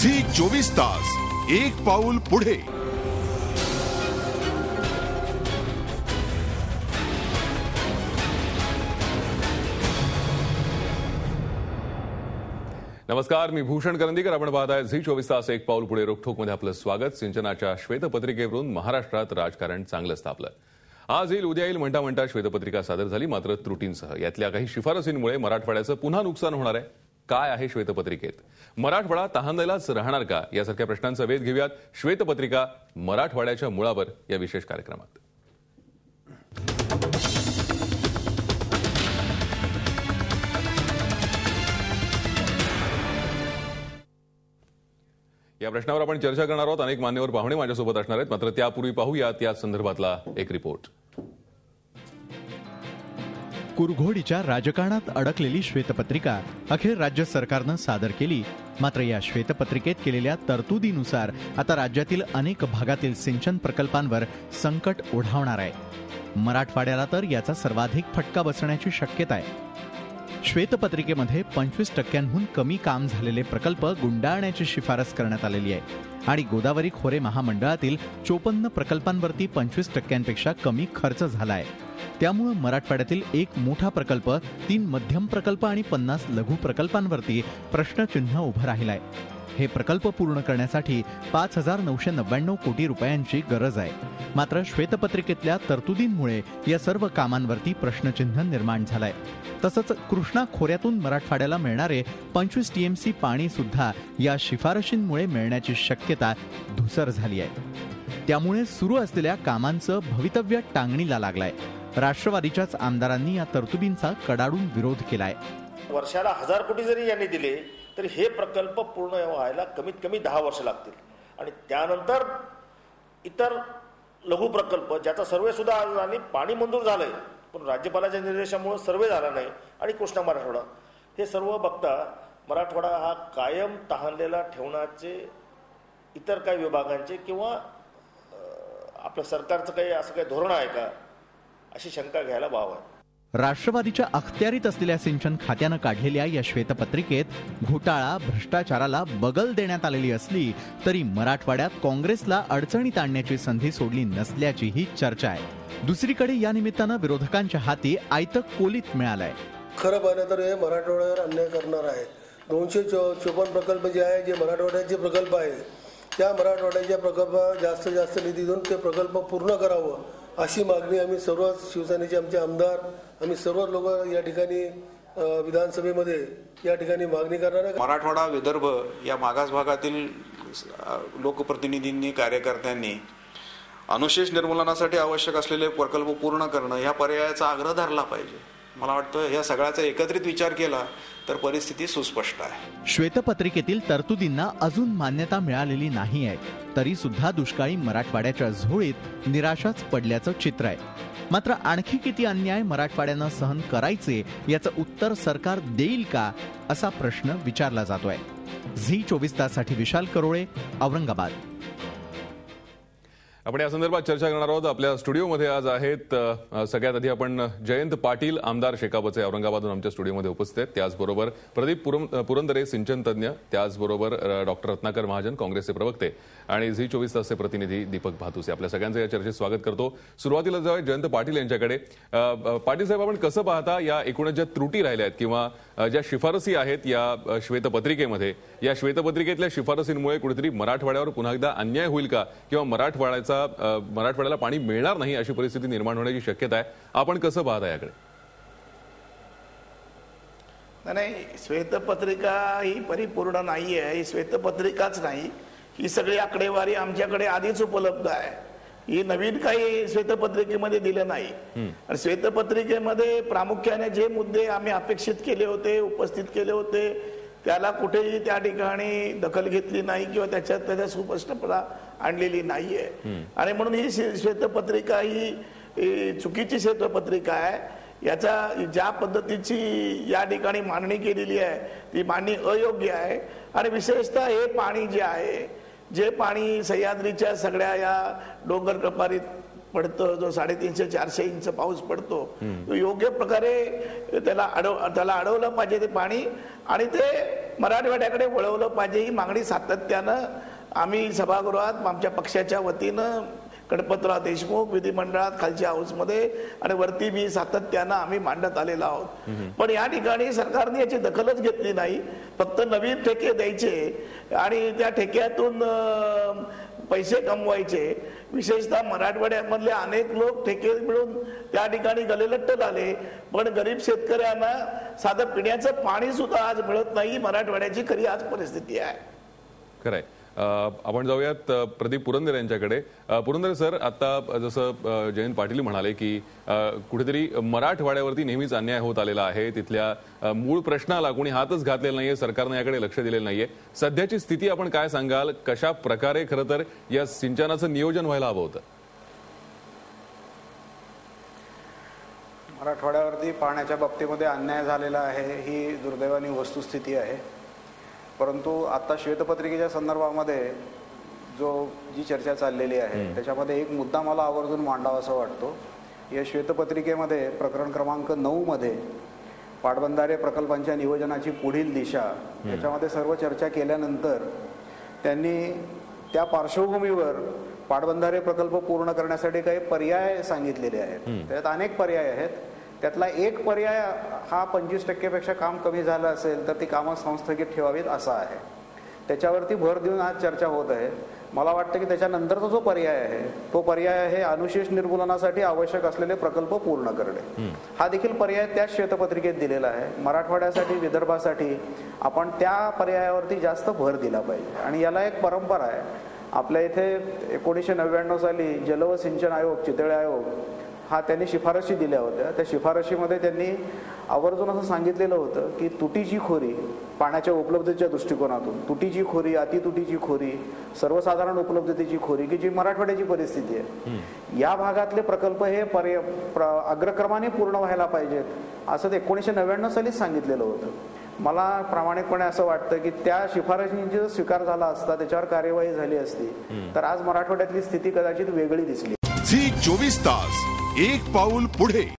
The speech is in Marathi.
झी 24 तास एक पाऊल पुढे। नमस्कार, मी भूषण करंदीकर। आपण पाहताय झी 24 तास एक पाऊल पुढे। रोखोकमध्ये आपलं स्वागत। सिंचनाच्या श्वेतपत्रिकेवरून महाराष्ट्रात राजकारण चांगलंच तापलं। आज येईल उद्या येईल म्हणता म्हणता श्वेतपत्रिका सादर झाली, मात्र त्रुटींसह। यातल्या काही शिफारसींमुळे मराठवाड्याचं पुन्हा नुकसान होणार आहे। काय आहे श्वेतपत्रिकेत? मराठवाडा तहानलेलाच राहणार का? यासारख्या प्रश्नांचा वेध घेऊयात श्वेतपत्रिका मराठवाड्याच्या मुळावर या विशेष कार्यक्रमात। या प्रश्नावर आपण चर्चा करणार आहोत। अनेक मान्यवर पाहुणे माझ्यासोबत असणार आहेत, मात्र त्यापूर्वी पाहूयात या संदर्भातला एक रिपोर्ट। कुरघोडीच्या राजकारणात अडकलेली श्वेतपत्रिका अखेर राज्य सरकारनं सादर केली। मात्र या श्वेतपत्रिकेत केलेल्या तरतुदीनुसार आता राज्यातील अनेक भागातील सिंचन प्रकल्पांवर संकट ओढावणार आहे। मराठवाड्याला तर याचा सर्वाधिक फटका बसण्याची शक्यता आहे। श्वेतपत्रिकेमध्ये 25% कमी काम झालेले प्रकल्प गुंडाळण्याची शिफारस करण्यात आलेली आहे आणि गोदावरी खोरे महामंडळातील 54 प्रकल्पांवरती 25%पेक्षा कमी खर्च झाला आहे। त्यामुळे मराठवाड्यातील एक मोठा प्रकल्प, 3 मध्यम प्रकल्प आणि 50 लघु प्रकल्पांवरती प्रश्नचिन्ह उभं राहिलं आहे। हे प्रकल्प पूर्ण करण्यासाठी 5,999 कोटी रुपयांची गरज आहे। मात्र श्वेतपत्रिकेतल्या तरतुदींमुळे या सर्व कामांवरती प्रश्नचिन्ह निर्माण झालंय। तसंच कृष्णा खोऱ्यातून मराठवाड्याला मिळणारे 25 TMC पाणी सुद्धा या शिफारशींमुळे मिळण्याची शक्यता धुसर झाली आहे। त्यामुळे सुरू असलेल्या कामांचं भवितव्य टांगणीला लागलंय। राष्ट्रवादीच्याच आमदारांनी या तरतुदींचा कडाडून विरोध केलाय। वर्षाला 1000 कोटी जरी यांनी दिले तरी हे प्रकल्प पूर्ण व्हायला कमीत कमी 10 वर्ष लागतील आणि त्यानंतर इतर लघु प्रकल्प ज्याचा सर्वे सुद्धा आणि पाणी मंजूर झालंय, पण राज्यपालाच्या निर्देशामुळे सर्वे झाला नाही आणि कृष्णा मराठवाडा हे सर्व बघता मराठवाडा हा कायम तहानलेला ठेवण्याचे इतर काही विभागांचे किंवा आपल्या सरकारचं काही असं काही धोरण आहे का, अशी शंका घ्यायला वाव आहे। राष्ट्रवादीच्या अखत्यारीत असलेल्या सिंचन खात्यानं काढलेल्या या श्वेतपत्रिकेत घोटाळा, भ्रष्टाचाराला बगल देण्यात आलेली असली तरी मराठवाड्यात काँग्रेसला अडचणीत आणण्याची संधी सोडली नसल्याचीही चर्चा आहे। दुसरीकडे या निमित्तानं विरोधकांच्या हाती आयतं कोलीत मिळालंय। खरं पाहिलं तर हे मराठवाड्यावर अन्याय करणार आहे। 254 प्रकल्प जे आहे, जे मराठवाड्याचे प्रकल्प आहे, त्या मराठवाड्याच्या प्रकल्पाला जास्तीत जास्त निधी देऊन ते प्रकल्प पूर्ण करावं अशी मागणी आम्ही सर्व शिवसेनेचे आमचे आमदार, आम्ही सर्व लोक या ठिकाणी विधानसभेमध्ये या ठिकाणी मागणी करणार आहे। मराठवाडा, विदर्भ या मागास भागातील लोकप्रतिनिधींनी, कार्यकर्त्यांनी अनुशेष निर्मूलनासाठी आवश्यक असलेले प्रकल्प पूर्ण करणं या पर्यायाचा आग्रह धरला पाहिजे। मला वाटतं या सगळ्याचा एकत्रित विचार केला तर परिस्थिती सुस्पष्ट आहे। श्वेतपत्रिकेतील तरतुदींना अजून मान्यता मिळालेली नाही आहे, तरी सुद्धा दुष्काळी मराठवाड्याच्या झोळीत निराशाच पडल्याचं चित्र आहे। मात्र आणखी किती अन्याय मराठवाड्यानं सहन करायचे याचं उत्तर सरकार देईल का, असा प्रश्न विचारला जातोय। झी 24 ताससाठी विशाल करोळे, औरंगाबाद। आपण या संदर्भात चर्चा करणार आहोत। आपल्या स्टुडिओमध्ये आज आहेत सगळ्यात आधी आपण जयंत पाटील, आमदार शेकापचे, औरंगाबादहून आमच्या स्टुडिओमध्ये उपस्थित आहेत। त्याचबरोबर प्रदीप पुरंदरे, सिंचन तज्ञ, त्याचबरोबर डॉक्टर रत्नाकर महाजन, काँग्रेसचे प्रवक्ते, आणि झी 24 तासचे प्रतिनिधी दीपक भातुसे। आपल्या सगळ्यांचं या चर्चेत स्वागत करतो। सुरुवातीला जाऊया जयंत पाटील यांच्याकडे। पाटील साहेब, आपण कसं पाहता या एकूणच ज्या त्रुटी राहिल्या आहेत किंवा ज्या शिफारसी आहेत या श्वेतपत्रिकेमध्ये, या श्वेतपत्रिकेतल्या शिफारसींमुळे कुठेतरी मराठवाड्यावर पुन्हा एकदा अन्याय होईल का किंवा मराठवाड्याला पाणी मिळणार नाही अशी परिस्थिती निर्माण होण्याची शक्यता आहे? आपण कसं पाहता याकडे? नाही, श्वेतपत्रिका ही परिपूर्ण नाही आहे। ही श्वेतपत्रिकाच नाही, ही सगळी आकडेवारी आमच्याकडे आधीच उपलब्ध आहे। ही नवीन काही श्वेतपत्रिकेमध्ये दिलं नाही। आणि श्वेतपत्रिकेमध्ये प्रामुख्याने जे मुद्दे आम्ही अपेक्षित केले होते, उपस्थित केले होते, त्याला कुठेही त्या ठिकाणी दखल घेतली नाही किंवा त्याच्या सुस्पष्टपणा आणलेली नाहीये। आणि म्हणून ही श्वेतपत्रिका ही चुकीची श्वेतपत्रिका आहे। याचा ज्या पद्धतीची या ठिकाणी मांडणी केलेली आहे ती मांडणी अयोग्य आहे। आणि विशेषतः हे पाणी जे आहे, जे पाणी सह्याद्रीच्या सगळ्या या डोंगर कपारीत पडतं, जो 350-400 इंच पाऊस पडतो, तो योग्य प्रकारे त्याला अडवलं पाहिजे ते पाणी, आणि ते मराठवाड्याकडे वळवलं पाहिजे ही मागणी सातत्यानं आम्ही सभागृहात आमच्या पक्षाच्या वतीनं गणपतराव देशमुख विधिमंडळात खालच्या हाऊसमध्ये आणि वरती मी सातत्यानं आम्ही मांडत आलेलो आहोत. पण या ठिकाणी सरकारने याची दखलच घेतली नाही. फक्त नवीन ठेके द्यायचे आणि त्या ठेक्यातून पैसे कमवायचे. विशेषतः मराठवाड्यामधले अनेक लोक ठेके मिळून त्या ठिकाणी गलेलट्ट झाले. पण गरीब शेतकऱ्यांना साधं पिण्याचं पाणी सुद्धा आज मिळत नाही. मराठवाड्याची खरी आज परिस्थिती आहे. खरंय. आपण जाऊयात प्रदीप पुरंदरे यांच्याकडे. पुरंदरे सर, आता जसं जयंत पाटील म्हणाले की कुठेतरी मराठवाड्यावरती नेहमीच अन्याय होत आलेला आहे. तिथल्या मूळ प्रश्नाला कोणी हातच घातलेला नाहीये, सरकारने याकडे लक्ष दिलेलं नाहीये. सध्याची स्थिती आपण काय सांगाल? कशा प्रकारे खरं तर या सिंचनाचं नियोजन व्हायला हवं होतं? मराठवाड्यावरती पाण्याच्या बाबतीमध्ये अन्याय झालेला आहे ही दुर्दैवानी वस्तुस्थिती आहे. परंतु आता श्वेतपत्रिकेच्या संदर्भामध्ये जी चर्चा चाललेली आहे त्याच्यामध्ये एक मुद्दा मला आवर्जून मांडावा असं वाटतो. या श्वेतपत्रिकेमध्ये प्रकरण क्रमांक 9 मध्ये पाटबंधारे प्रकल्पांच्या नियोजनाची पुढील दिशा याच्यामध्ये सर्व चर्चा केल्यानंतर त्यांनी त्या पार्श्वभूमीवर पाटबंधारे प्रकल्प पूर्ण करण्यासाठी काही पर्याय सांगितलेले आहेत. त्यात अनेक पर्याय आहेत. त्यातला एक पर्याय हा 25% काम कमी झालं असेल तर ती कामं संस्थगित ठेवावीत असा आहे. त्याच्यावरती भर देऊन आज चर्चा होत आहे. मला वाटतं की त्याच्यानंतरचा जो पर्याय आहे तो पर्याय आहे अनुशेष निर्मूलनासाठी आवश्यक असलेले प्रकल्प पूर्ण करणे. हा देखील पर्याय त्या श्वेतपत्रिकेत दिलेला आहे. मराठवाड्यासाठी विदर्भासाठी आपण त्या पर्यायावरती जास्त भर दिला पाहिजे. आणि याला एक परंपरा आहे. आपल्या इथे 1999 साली जल व सिंचन आयोग, चितळे आयोग हा त्यांनी शिफारशी दिल्या होत्या. त्या शिफारशीमध्ये त्यांनी आवर्जून असं सांगितलेलं होतं की तुटीची खोरी पाण्याच्या उपलब्धतेच्या दृष्टिकोनातून, तुटीची खोरी, अतितुटीची खोरी, सर्वसाधारण उपलब्धतेची खोरी की जी मराठवाड्याची परिस्थिती आहे, या भागातले प्रकल्प हे अग्रक्रमाने पूर्ण व्हायला पाहिजेत असं ते 1999 सालीच सांगितलेलं होतं. मला प्रामाणिकपणे असं वाटतं की त्या शिफारशींचा स्वीकार झाला असता, त्याच्यावर कार्यवाही झाली असती तर आज मराठवाड्यातली स्थिती कदाचित वेगळी दिसली. झी 24 तास, एक पाऊल पुढे.